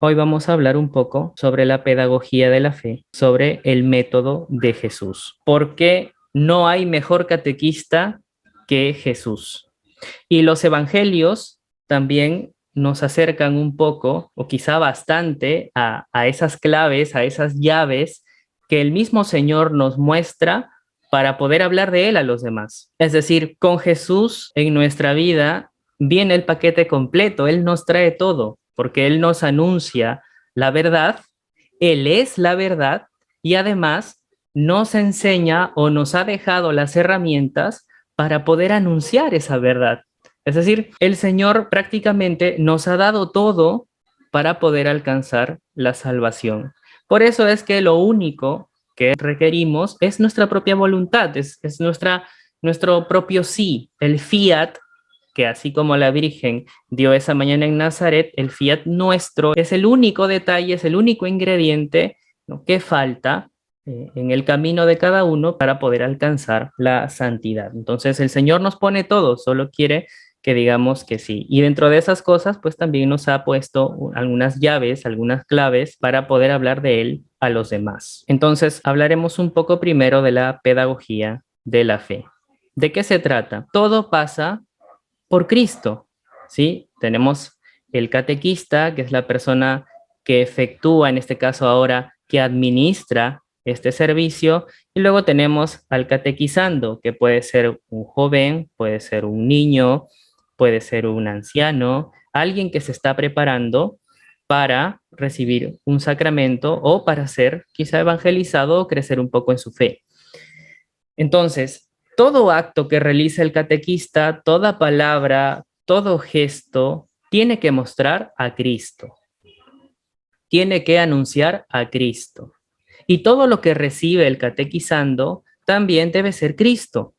Hoy vamos a hablar un poco sobre la pedagogía de la fe, sobre el método de Jesús, porque no hay mejor catequista que Jesús. Y los evangelios también nos acercan un poco, o quizá bastante, a esas claves, a esas llaves que el mismo Señor nos muestra para poder hablar de Él a los demás. Es decir, con Jesús en nuestra vida viene el paquete completo, Él nos trae todo, porque Él nos anuncia la verdad, Él es la verdad y además nos enseña o nos ha dejado las herramientas para poder anunciar esa verdad. Es decir, el Señor prácticamente nos ha dado todo para poder alcanzar la salvación. Por eso es que lo único que requerimos es nuestra propia voluntad, es nuestro propio sí, el fiat, que así como la Virgen dio esa mañana en Nazaret, el fiat nuestro es el único detalle, es el único ingrediente, ¿no?, que falta en el camino de cada uno para poder alcanzar la santidad. Entonces el Señor nos pone todo, solo quiere que digamos que sí. Y dentro de esas cosas, pues también nos ha puesto algunas llaves, algunas claves para poder hablar de Él a los demás. Entonces hablaremos un poco primero de la pedagogía de la fe. ¿De qué se trata? Todo pasa por Cristo, ¿sí? Tenemos el catequista, que es la persona que efectúa, en este caso ahora, que administra este servicio, y luego tenemos al catequizando, que puede ser un joven, puede ser un niño, puede ser un anciano, alguien que se está preparando para recibir un sacramento o para ser quizá evangelizado o crecer un poco en su fe. Entonces, todo acto que realiza el catequista, toda palabra, todo gesto, tiene que mostrar a Cristo, tiene que anunciar a Cristo. Y todo lo que recibe el catequizando también debe ser Cristo.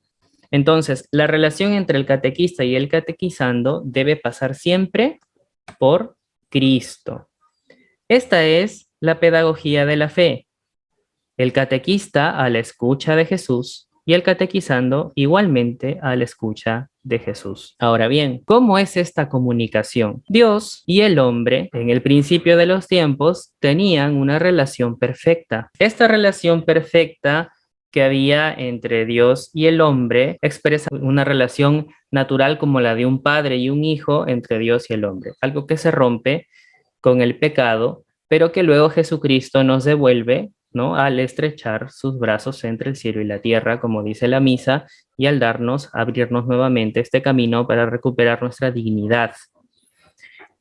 Entonces, la relación entre el catequista y el catequizando debe pasar siempre por Cristo. Esta es la pedagogía de la fe. El catequista a la escucha de Jesús y el catequizando igualmente a la escucha de Jesús. Ahora bien, ¿cómo es esta comunicación? Dios y el hombre, en el principio de los tiempos, tenían una relación perfecta. Esta relación perfecta que había entre Dios y el hombre expresa una relación natural como la de un padre y un hijo entre Dios y el hombre, algo que se rompe con el pecado, pero que luego Jesucristo nos devuelve, ¿no?, al estrechar sus brazos entre el cielo y la tierra, como dice la misa, y al abrirnos nuevamente este camino para recuperar nuestra dignidad.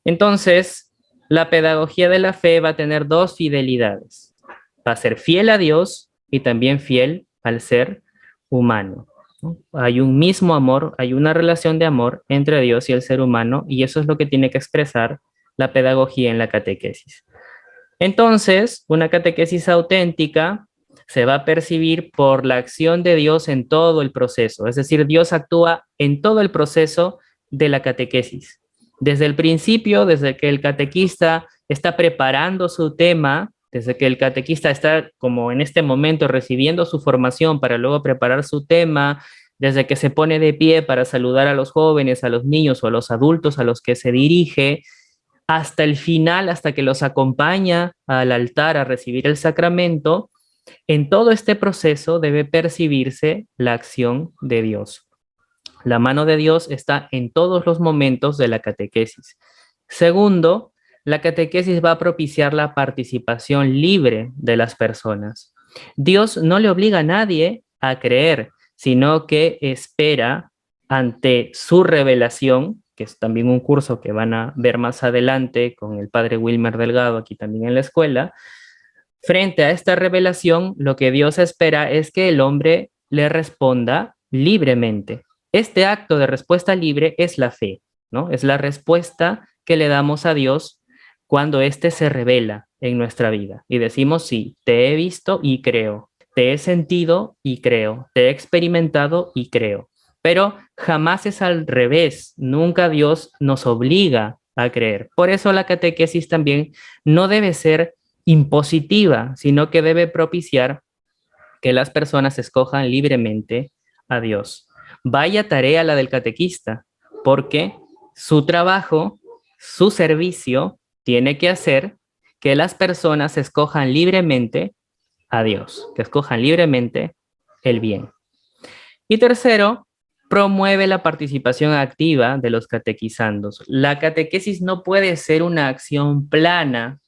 Entonces, la pedagogía de la fe va a tener dos fidelidades. Va a ser fiel a Dios y también fiel al ser humano, ¿no? Hay un mismo amor, hay una relación de amor entre Dios y el ser humano, y eso es lo que tiene que expresar la pedagogía en la catequesis. Entonces, una catequesis auténtica se va a percibir por la acción de Dios en todo el proceso, es decir, Dios actúa en todo el proceso de la catequesis. Desde el principio, desde que el catequista está preparando su tema, desde que el catequista está como en este momento recibiendo su formación para luego preparar su tema, desde que se pone de pie para saludar a los jóvenes, a los niños o a los adultos a los que se dirige, hasta el final, hasta que los acompaña al altar a recibir el sacramento, en todo este proceso debe percibirse la acción de Dios. La mano de Dios está en todos los momentos de la catequesis. Segundo, la catequesis va a propiciar la participación libre de las personas. Dios no le obliga a nadie a creer, sino que espera ante su revelación, que es también un curso que van a ver más adelante con el padre Wilmer Delgado aquí también en la escuela. Frente a esta revelación, lo que Dios espera es que el hombre le responda libremente. Este acto de respuesta libre es la fe, ¿no? Es la respuesta que le damos a Dios cuando éste se revela en nuestra vida. Y decimos, sí, te he visto y creo, te he sentido y creo, te he experimentado y creo. Pero jamás es al revés, nunca Dios nos obliga a creer. Por eso la catequesis también no debe ser impositiva, sino que debe propiciar que las personas escojan libremente a Dios. Vaya tarea la del catequista, porque su trabajo, su servicio, tiene que hacer que las personas escojan libremente a Dios, que escojan libremente el bien. Y tercero, promueve la participación activa de los catequizandos. La catequesis no puede ser una acción plana,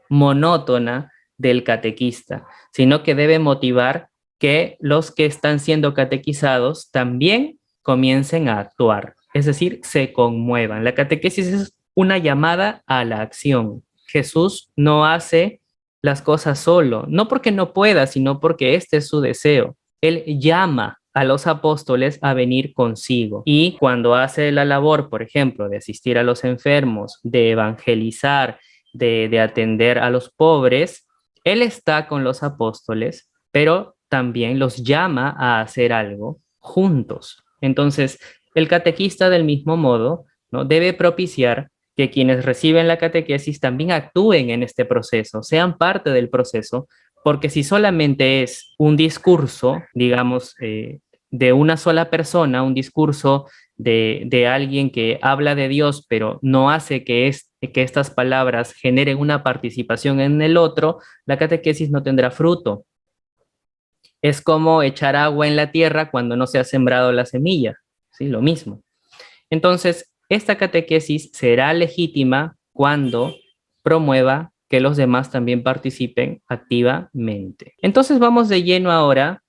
monótona del catequista, sino que debe motivar que los que están siendo catequizados también comiencen a actuar, es decir, se conmuevan. La catequesis es una llamada a la acción. Jesús no hace las cosas solo, no porque no pueda, sino porque este es su deseo. Él llama a los apóstoles a venir consigo. Y cuando hace la labor, por ejemplo, de asistir a los enfermos, de evangelizar, de atender a los pobres, él está con los apóstoles, pero también los llama a hacer algo juntos. Entonces, el catequista del mismo modo, ¿no?, debe propiciar que quienes reciben la catequesis también actúen en este proceso, sean parte del proceso, porque si solamente es un discurso, digamos, de una sola persona, un discurso de alguien que habla de Dios, pero no hace que estas palabras generen una participación en el otro, la catequesis no tendrá fruto. Es como echar agua en la tierra cuando no se ha sembrado la semilla, ¿sí? Lo mismo. Entonces, esta catequesis será legítima cuando promueva que los demás también participen activamente. Entonces, vamos de lleno ahora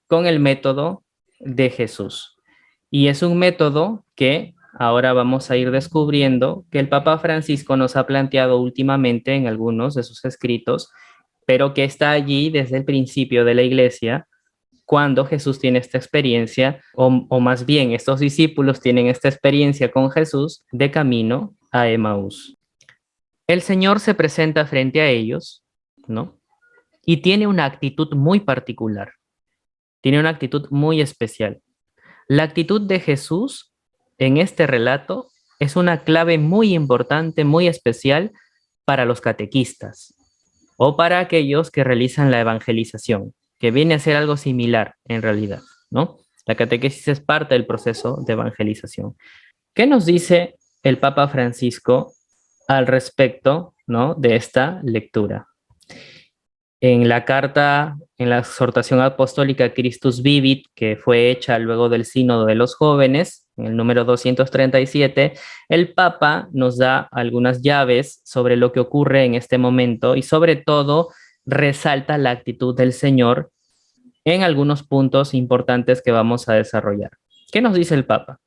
con el método de Jesús. Y es un método que ahora vamos a ir descubriendo que el Papa Francisco nos ha planteado últimamente en algunos de sus escritos, pero que está allí desde el principio de la Iglesia, cuando Jesús tiene esta experiencia, o más bien estos discípulos tienen esta experiencia con Jesús de camino a Emaús. El Señor se presenta frente a ellos, ¿no? Y tiene una actitud muy particular, tiene una actitud muy especial. La actitud de Jesús en este relato es una clave muy importante, muy especial para los catequistas o para aquellos que realizan la evangelización, que viene a ser algo similar en realidad, ¿no? La catequesis es parte del proceso de evangelización. ¿Qué nos dice el Papa Francisco al respecto, ¿no?, de esta lectura? En la carta, en la exhortación apostólica Christus Vivit, que fue hecha luego del Sínodo de los Jóvenes, en el número 237, el Papa nos da algunas llaves sobre lo que ocurre en este momento y sobre todo resalta la actitud del Señor en algunos puntos importantes que vamos a desarrollar. ¿Qué nos dice el Papa?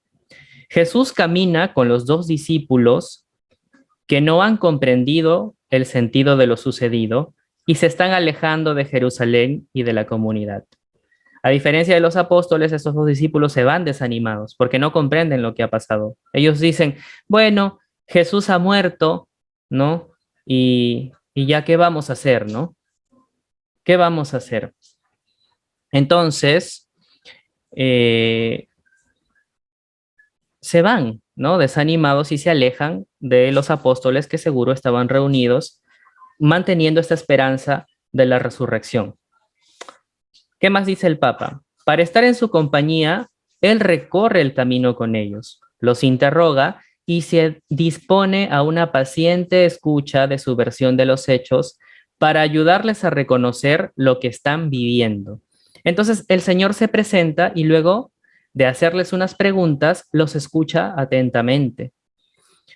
Jesús camina con los dos discípulos que no han comprendido el sentido de lo sucedido y se están alejando de Jerusalén y de la comunidad. A diferencia de los apóstoles, estos dos discípulos se van desanimados porque no comprenden lo que ha pasado. Ellos dicen, bueno, Jesús ha muerto, ¿no? Y ya, ¿qué vamos a hacer, no? ¿Qué vamos a hacer? Entonces, se van, ¿no?, desanimados y se alejan de los apóstoles que seguro estaban reunidos manteniendo esta esperanza de la resurrección. ¿Qué más dice el Papa? Para estar en su compañía, él recorre el camino con ellos, los interroga y se dispone a una paciente escucha de su versión de los hechos para ayudarles a reconocer lo que están viviendo. Entonces, el Señor se presenta y luego de hacerles unas preguntas, los escucha atentamente.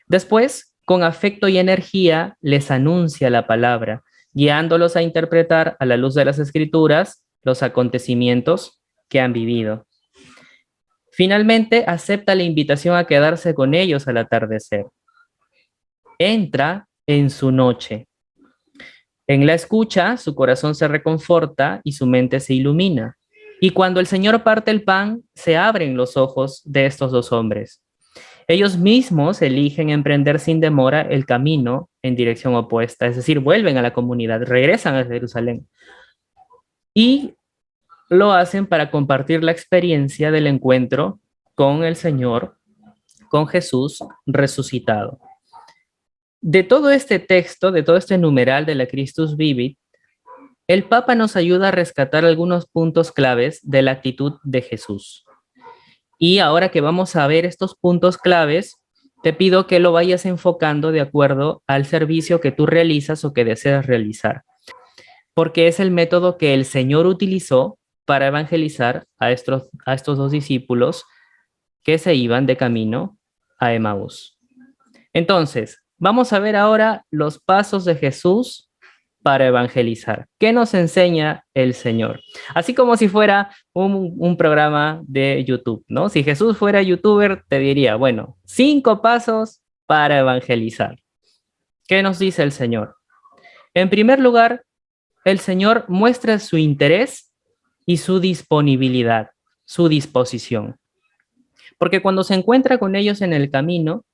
Después, con afecto y energía, les anuncia la palabra, guiándolos a interpretar a la luz de las Escrituras los acontecimientos que han vivido. Finalmente, acepta la invitación a quedarse con ellos al atardecer. Entra en su noche. En la escucha, su corazón se reconforta y su mente se ilumina. Y cuando el Señor parte el pan, se abren los ojos de estos dos hombres. Ellos mismos eligen emprender sin demora el camino en dirección opuesta, es decir, vuelven a la comunidad, regresan a Jerusalén. Y lo hacen para compartir la experiencia del encuentro con el Señor, con Jesús resucitado. De todo este texto, de todo este numeral de la Christus Vivit, el Papa nos ayuda a rescatar algunos puntos claves de la actitud de Jesús. Y ahora que vamos a ver estos puntos claves, te pido que lo vayas enfocando de acuerdo al servicio que tú realizas o que deseas realizar, porque es el método que el Señor utilizó para evangelizar a estos dos discípulos que se iban de camino a Emaús. Entonces, vamos a ver ahora los pasos de Jesús para evangelizar. ¿Qué nos enseña el Señor? Así como si fuera un programa de YouTube, ¿no? Si Jesús fuera youtuber, te diría, bueno, 5 pasos para evangelizar. ¿Qué nos dice el Señor? En primer lugar, el Señor muestra su interés y su disponibilidad, su disposición. Porque cuando se encuentra con ellos en el camino,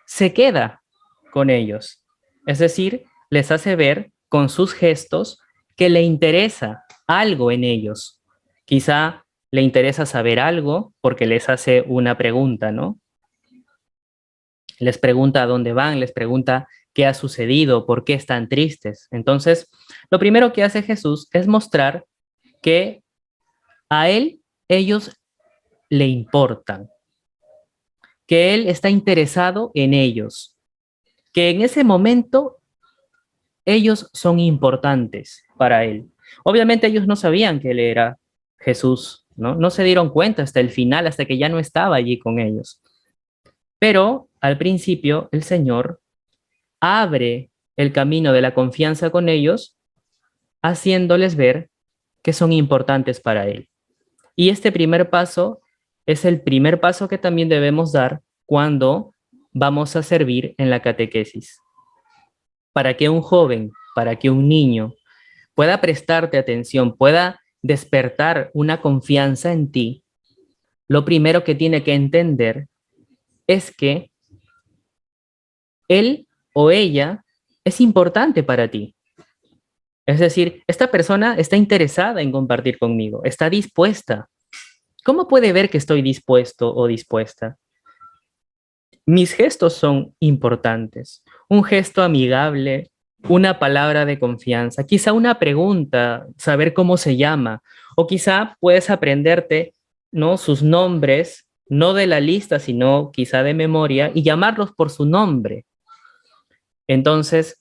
se queda con ellos. Es decir, les hace ver con sus gestos que le interesa algo en ellos. Quizá le interesa saber algo porque les hace una pregunta, ¿no? Les pregunta a dónde van, les pregunta qué ha sucedido, por qué están tristes. Entonces, lo primero que hace Jesús es mostrar que a él ellos le importan, que él está interesado en ellos, que en ese momento ellos son importantes para él. Obviamente ellos no sabían que él era Jesús, ¿no? No se dieron cuenta hasta el final, hasta que ya no estaba allí con ellos. Pero al principio el Señor abre el camino de la confianza con ellos, haciéndoles ver que son importantes para él. Y este primer paso es el primer paso que también debemos dar cuando vamos a servir en la catequesis. Para que un joven, para que un niño pueda prestarte atención, pueda despertar una confianza en ti, lo primero que tiene que entender es que él o ella es importante para ti. Es decir, esta persona está interesada en compartir conmigo, está dispuesta. ¿Cómo puede ver que estoy dispuesto o dispuesta? Mis gestos son importantes. Un gesto amigable, una palabra de confianza, quizá una pregunta, saber cómo se llama, o quizá puedes aprenderte, ¿no? Sus nombres, no de la lista, sino quizá de memoria, y llamarlos por su nombre. Entonces,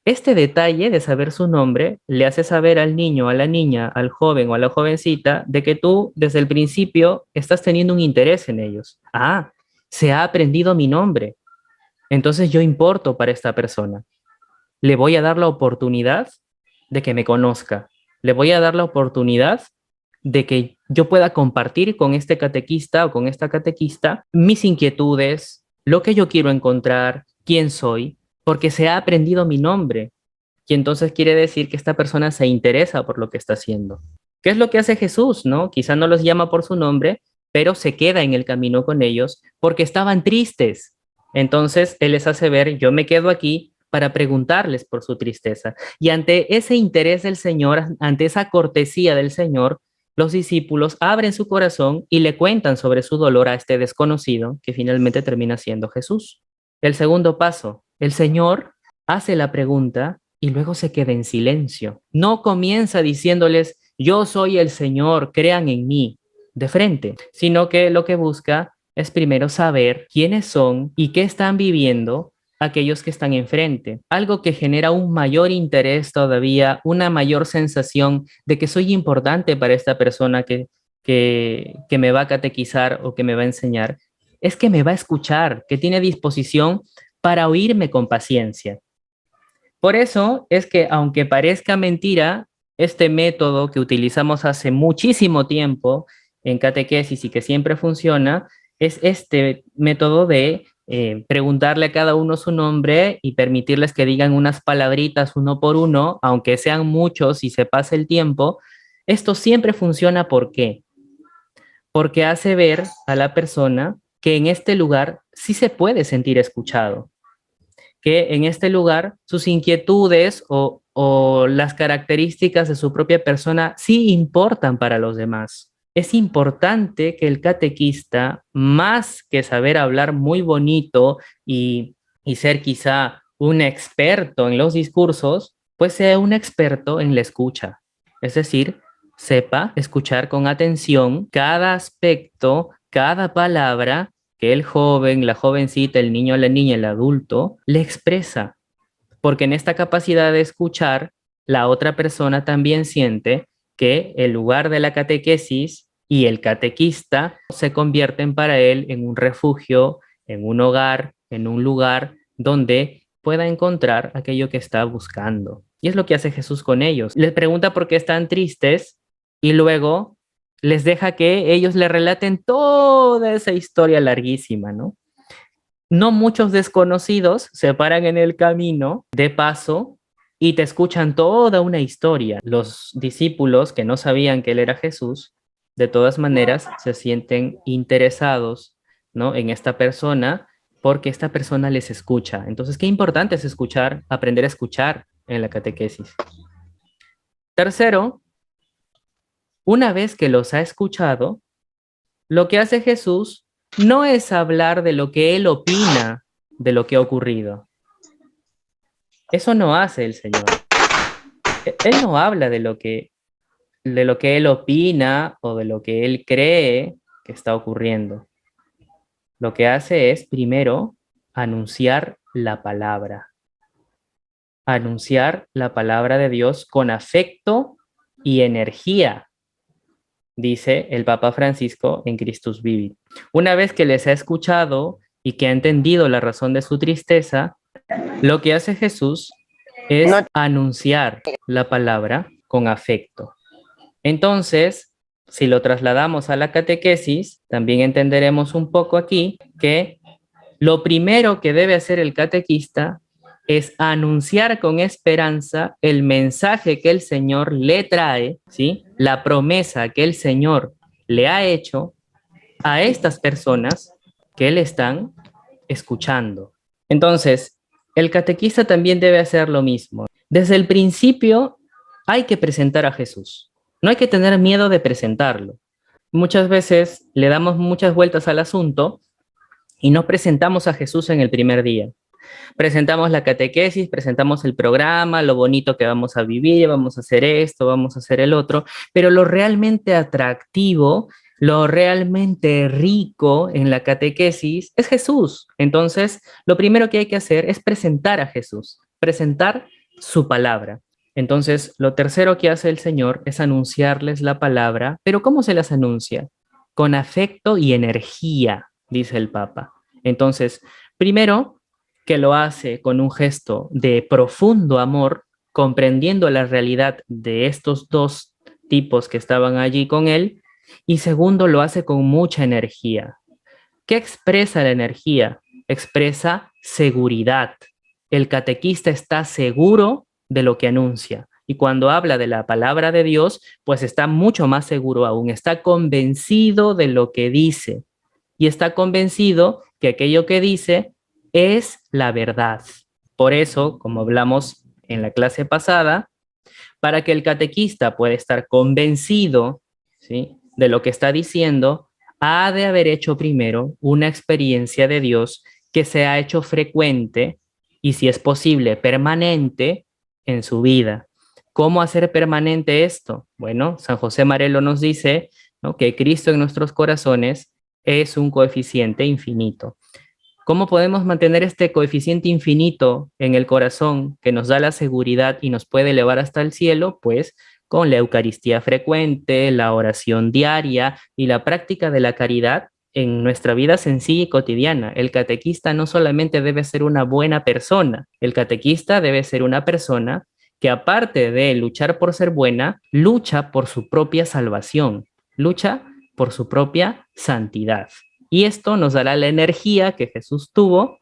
este detalle de saber su nombre le hace saber al niño, a la niña, al joven o a la jovencita de que tú desde el principio estás teniendo un interés en ellos. Ah, se ha aprendido mi nombre, entonces yo importo para esta persona. Le voy a dar la oportunidad de que me conozca. Le voy a dar la oportunidad de que yo pueda compartir con este catequista o con esta catequista mis inquietudes, lo que yo quiero encontrar, quién soy, porque se ha aprendido mi nombre. Y entonces quiere decir que esta persona se interesa por lo que está haciendo. ¿Qué es lo que hace Jesús, no? Quizá no los llama por su nombre, pero se queda en el camino con ellos porque estaban tristes. Entonces Él les hace ver, yo me quedo aquí para preguntarles por su tristeza. Y ante ese interés del Señor, ante esa cortesía del Señor, los discípulos abren su corazón y le cuentan sobre su dolor a este desconocido que finalmente termina siendo Jesús. El segundo paso, el Señor hace la pregunta y luego se queda en silencio. No comienza diciéndoles, yo soy el Señor, crean en mí, de frente, sino que lo que busca es primero saber quiénes son y qué están viviendo aquellos que están enfrente. Algo que genera un mayor interés todavía, una mayor sensación de que soy importante para esta persona que me va a catequizar o que me va a enseñar, es que me va a escuchar, que tiene disposición para oírme con paciencia. Por eso es que, aunque parezca mentira, este método que utilizamos hace muchísimo tiempo en catequesis y que siempre funciona, es este método de preguntarle a cada uno su nombre y permitirles que digan unas palabritas uno por uno, aunque sean muchos y se pase el tiempo. Esto siempre funciona, ¿por qué? Porque hace ver a la persona que en este lugar sí se puede sentir escuchado, que en este lugar sus inquietudes o las características de su propia persona sí importan para los demás. Es importante que el catequista, más que saber hablar muy bonito y ser quizá un experto en los discursos, pues sea un experto en la escucha. Es decir, sepa escuchar con atención cada aspecto, cada palabra que el joven, la jovencita, el niño, la niña, el adulto, le expresa, porque en esta capacidad de escuchar, la otra persona también siente que el lugar de la catequesis y el catequista se convierten para él en un refugio, en un hogar, en un lugar donde pueda encontrar aquello que está buscando. Y es lo que hace Jesús con ellos. Les pregunta por qué están tristes y luego les deja que ellos le relaten toda esa historia larguísima, ¿no? No muchos desconocidos se paran en el camino de paso y te escuchan toda una historia. Los discípulos que no sabían que él era Jesús, de todas maneras se sienten interesados, ¿no?, en esta persona porque esta persona les escucha. Entonces, qué importante es escuchar, aprender a escuchar en la catequesis. Tercero, una vez que los ha escuchado, lo que hace Jesús no es hablar de lo que él opina de lo que ha ocurrido. Eso no hace el Señor. Él no habla de lo que él opina o de lo que él cree que está ocurriendo. Lo que hace es primero anunciar la palabra. Anunciar la palabra de Dios con afecto y energía, dice el Papa Francisco en Christus Vivit. Una vez que les ha escuchado y que ha entendido la razón de su tristeza, lo que hace Jesús es anunciar la palabra con afecto. Entonces, si lo trasladamos a la catequesis, también entenderemos un poco aquí que lo primero que debe hacer el catequista es anunciar con esperanza el mensaje que el Señor le trae, ¿sí?, la promesa que el Señor le ha hecho a estas personas que le están escuchando. Entonces, el catequista también debe hacer lo mismo. Desde el principio hay que presentar a Jesús. No hay que tener miedo de presentarlo. Muchas veces le damos muchas vueltas al asunto y no presentamos a Jesús en el primer día. Presentamos la catequesis, presentamos el programa, lo bonito que vamos a vivir, vamos a hacer esto, vamos a hacer el otro, pero lo realmente atractivo, lo realmente rico en la catequesis es Jesús. Entonces, lo primero que hay que hacer es presentar a Jesús, presentar su palabra. Entonces, lo tercero que hace el Señor es anunciarles la palabra, pero ¿cómo se las anuncia? Con afecto y energía, dice el Papa. Entonces, primero, que lo hace con un gesto de profundo amor, comprendiendo la realidad de estos dos tipos que estaban allí con él, y segundo, lo hace con mucha energía. ¿Qué expresa la energía? Expresa seguridad. El catequista está seguro de lo que anuncia. Y cuando habla de la palabra de Dios, pues está mucho más seguro aún. Está convencido de lo que dice. Y está convencido que aquello que dice es la verdad. Por eso, como hablamos en la clase pasada, para que el catequista pueda estar convencido, ¿sí?, de lo que está diciendo, ha de haber hecho primero una experiencia de Dios que se ha hecho frecuente y, si es posible, permanente en su vida. ¿Cómo hacer permanente esto? Bueno, San José Marelo nos dice, ¿no?, que Cristo en nuestros corazones es un coeficiente infinito. ¿Cómo podemos mantener este coeficiente infinito en el corazón que nos da la seguridad y nos puede elevar hasta el cielo? Pues con la Eucaristía frecuente, la oración diaria y la práctica de la caridad en nuestra vida sencilla y cotidiana. El catequista no solamente debe ser una buena persona, el catequista debe ser una persona que, aparte de luchar por ser buena, lucha por su propia salvación, lucha por su propia santidad. Y esto nos dará la energía que Jesús tuvo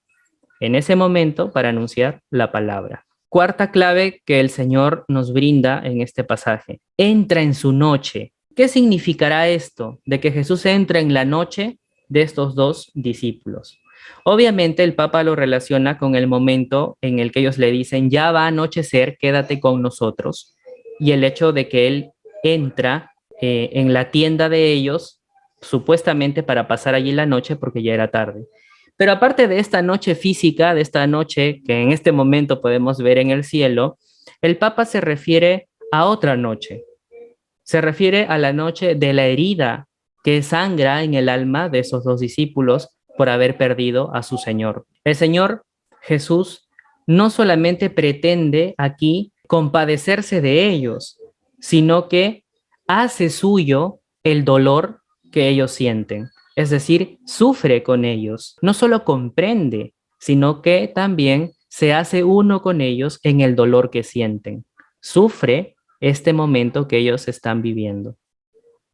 en ese momento para anunciar la palabra. Cuarta clave que el Señor nos brinda en este pasaje: entra en su noche. ¿Qué significará esto de que Jesús entra en la noche de estos dos discípulos? Obviamente el Papa lo relaciona con el momento en el que ellos le dicen, ya va a anochecer, quédate con nosotros, y el hecho de que Él entra en la tienda de ellos, supuestamente para pasar allí la noche porque ya era tarde. Pero aparte de esta noche física, de esta noche que en este momento podemos ver en el cielo, el Papa se refiere a otra noche. Se refiere a la noche de la herida que sangra en el alma de esos dos discípulos por haber perdido a su Señor. El Señor Jesús no solamente pretende aquí compadecerse de ellos, sino que hace suyo el dolor que ellos sienten. Es decir, sufre con ellos. No solo comprende, sino que también se hace uno con ellos en el dolor que sienten. Sufre este momento que ellos están viviendo.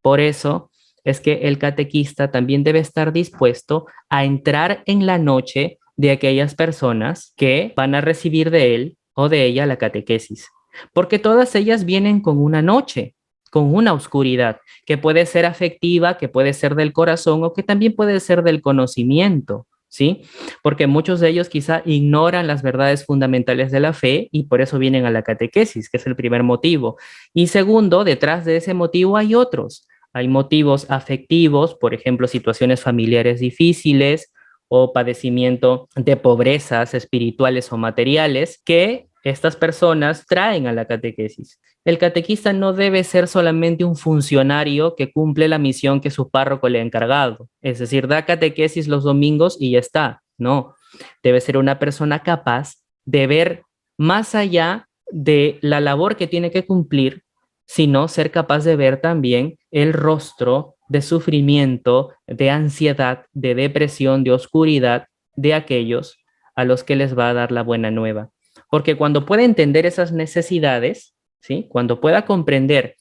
Por eso es que el catequista también debe estar dispuesto a entrar en la noche de aquellas personas que van a recibir de él o de ella la catequesis, porque todas ellas vienen con una noche, con una oscuridad, que puede ser afectiva, que puede ser del corazón o que también puede ser del conocimiento, ¿sí? Porque muchos de ellos quizá ignoran las verdades fundamentales de la fe y por eso vienen a la catequesis, que es el primer motivo. Y segundo, detrás de ese motivo hay otros. Hay motivos afectivos, por ejemplo, situaciones familiares difíciles o padecimiento de pobrezas espirituales o materiales que estas personas traen a la catequesis. El catequista no debe ser solamente un funcionario que cumple la misión que su párroco le ha encargado, es decir, da catequesis los domingos y ya está. No, debe ser una persona capaz de ver más allá de la labor que tiene que cumplir, sino ser capaz de ver también el rostro de sufrimiento, de ansiedad, de depresión, de oscuridad de aquellos a los que les va a dar la buena nueva. Porque cuando pueda entender esas necesidades, ¿sí? Cuando pueda comprender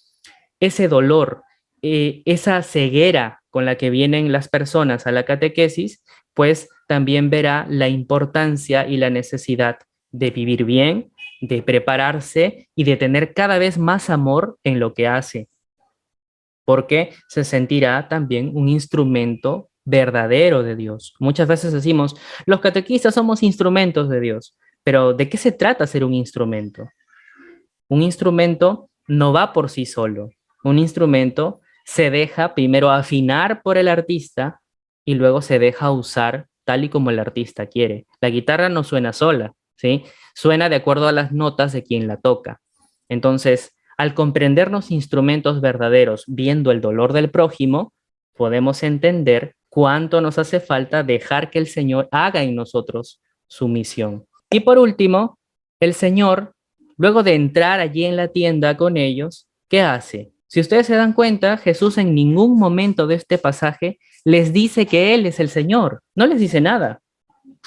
ese dolor, esa ceguera con la que vienen las personas a la catequesis, pues también verá la importancia y la necesidad de vivir bien, de prepararse y de tener cada vez más amor en lo que hace, porque se sentirá también un instrumento verdadero de Dios. Muchas veces decimos, los catequistas somos instrumentos de Dios, pero ¿de qué se trata ser un instrumento? Un instrumento no va por sí solo. Un instrumento se deja primero afinar por el artista y luego se deja usar tal y como el artista quiere. La guitarra no suena sola, ¿sí? Suena de acuerdo a las notas de quien la toca. Entonces, al comprendernos instrumentos verdaderos viendo el dolor del prójimo, podemos entender cuánto nos hace falta dejar que el Señor haga en nosotros su misión. Y por último, el Señor, luego de entrar allí en la tienda con ellos, ¿qué hace? Si ustedes se dan cuenta, Jesús en ningún momento de este pasaje les dice que Él es el Señor. No les dice nada.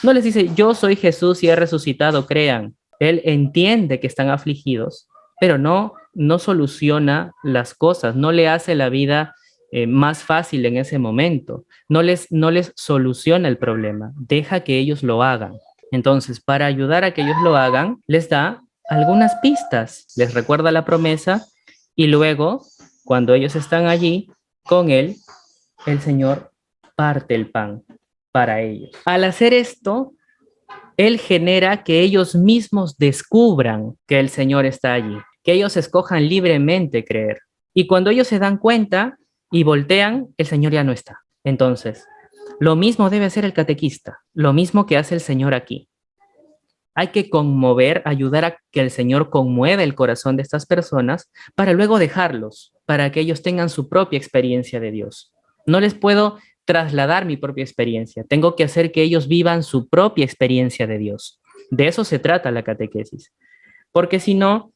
No les dice, yo soy Jesús y he resucitado, crean. Él entiende que están afligidos, pero no soluciona las cosas, no le hace la vida más fácil en ese momento, no les soluciona el problema, deja que ellos lo hagan. Entonces, para ayudar a que ellos lo hagan, les da algunas pistas, les recuerda la promesa y luego, cuando ellos están allí con él, el Señor parte el pan para ellos. Al hacer esto, Él genera que ellos mismos descubran que el Señor está allí, que ellos escojan libremente creer. Y cuando ellos se dan cuenta y voltean, el Señor ya no está. Entonces, lo mismo debe hacer el catequista, lo mismo que hace el Señor aquí. Hay que conmover, ayudar a que el Señor conmueva el corazón de estas personas para luego dejarlos, para que ellos tengan su propia experiencia de Dios. No les puedo trasladar mi propia experiencia, tengo que hacer que ellos vivan su propia experiencia de Dios. De eso se trata la catequesis, porque si no,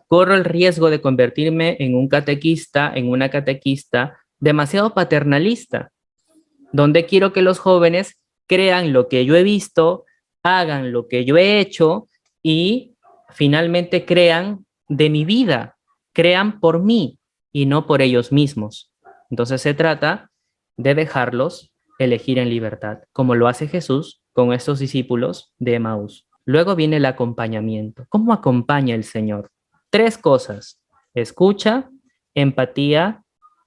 corro el riesgo de convertirme en un catequista, en una catequista demasiado paternalista, donde quiero que los jóvenes crean lo que yo he visto, hagan lo que yo he hecho y finalmente crean de mi vida, crean por mí y no por ellos mismos. Entonces se trata de dejarlos elegir en libertad, como lo hace Jesús con estos discípulos de Emaús. Luego viene el acompañamiento. ¿Cómo acompaña el Señor? 3 cosas: escucha, empatía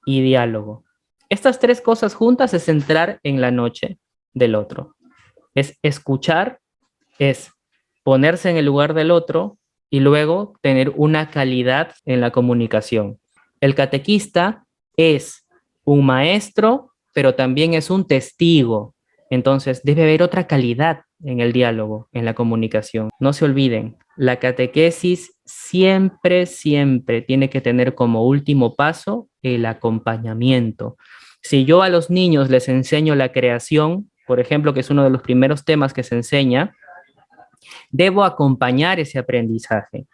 y diálogo. Estas 3 cosas juntas es entrar en la noche del otro. Es escuchar, es ponerse en el lugar del otro y luego tener una calidad en la comunicación. El catequista es un maestro, pero también es un testigo. Entonces debe haber otra calidad en el diálogo, en la comunicación. No se olviden, la catequesis siempre, siempre tiene que tener como último paso el acompañamiento. Si yo a los niños les enseño la creación, por ejemplo, que es uno de los primeros temas que se enseña, debo acompañar ese aprendizaje.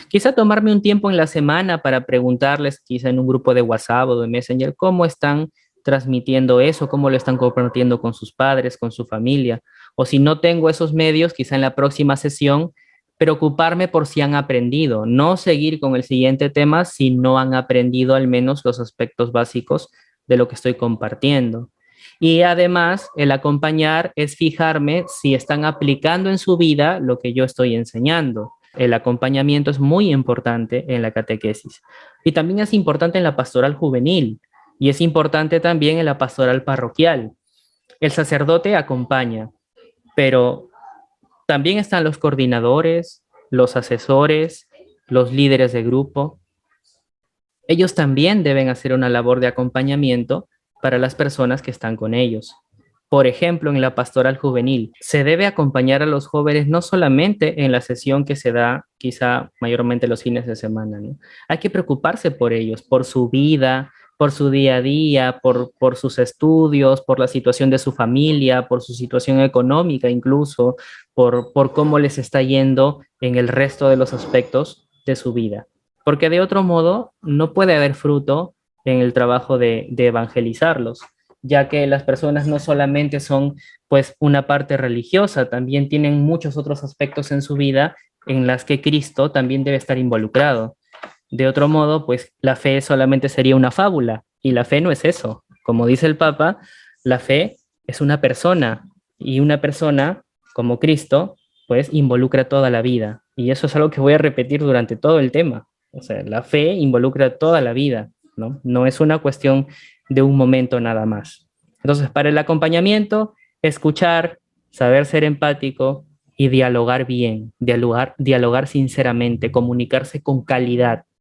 Quizá tomarme un tiempo en la semana para preguntarles, quizá en un grupo de WhatsApp o de Messenger, cómo están transmitiendo eso, cómo lo están compartiendo con sus padres, con su familia. O si no tengo esos medios, quizá en la próxima sesión, preocuparme por si han aprendido, no seguir con el siguiente tema si no han aprendido al menos los aspectos básicos de lo que estoy compartiendo. Y además, el acompañar es fijarme si están aplicando en su vida lo que yo estoy enseñando. El acompañamiento es muy importante en la catequesis y también es importante en la pastoral juvenil y es importante también en la pastoral parroquial. El sacerdote acompaña, pero también están los coordinadores, los asesores, los líderes de grupo. Ellos también deben hacer una labor de acompañamiento para las personas que están con ellos. Por ejemplo, en la pastoral juvenil, se debe acompañar a los jóvenes no solamente en la sesión que se da quizá mayormente los fines de semana, ¿no? Hay que preocuparse por ellos, por su vida, por su día a día, por sus estudios, por la situación de su familia, por su situación económica incluso, por cómo les está yendo en el resto de los aspectos de su vida. Porque de otro modo no puede haber fruto en el trabajo de evangelizarlos, ya que las personas no solamente son pues una parte religiosa, también tienen muchos otros aspectos en su vida en las que Cristo también debe estar involucrado. De otro modo, pues la fe solamente sería una fábula y la fe no es eso. Como dice el Papa, la fe es una persona y una persona como Cristo pues involucra toda la vida y eso es algo que voy a repetir durante todo el tema. O sea, la fe involucra toda la vida, ¿no? No es una cuestión de un momento nada más. Entonces, para el acompañamiento, escuchar, saber ser empático y dialogar bien, dialogar sinceramente, comunicarse con calidad.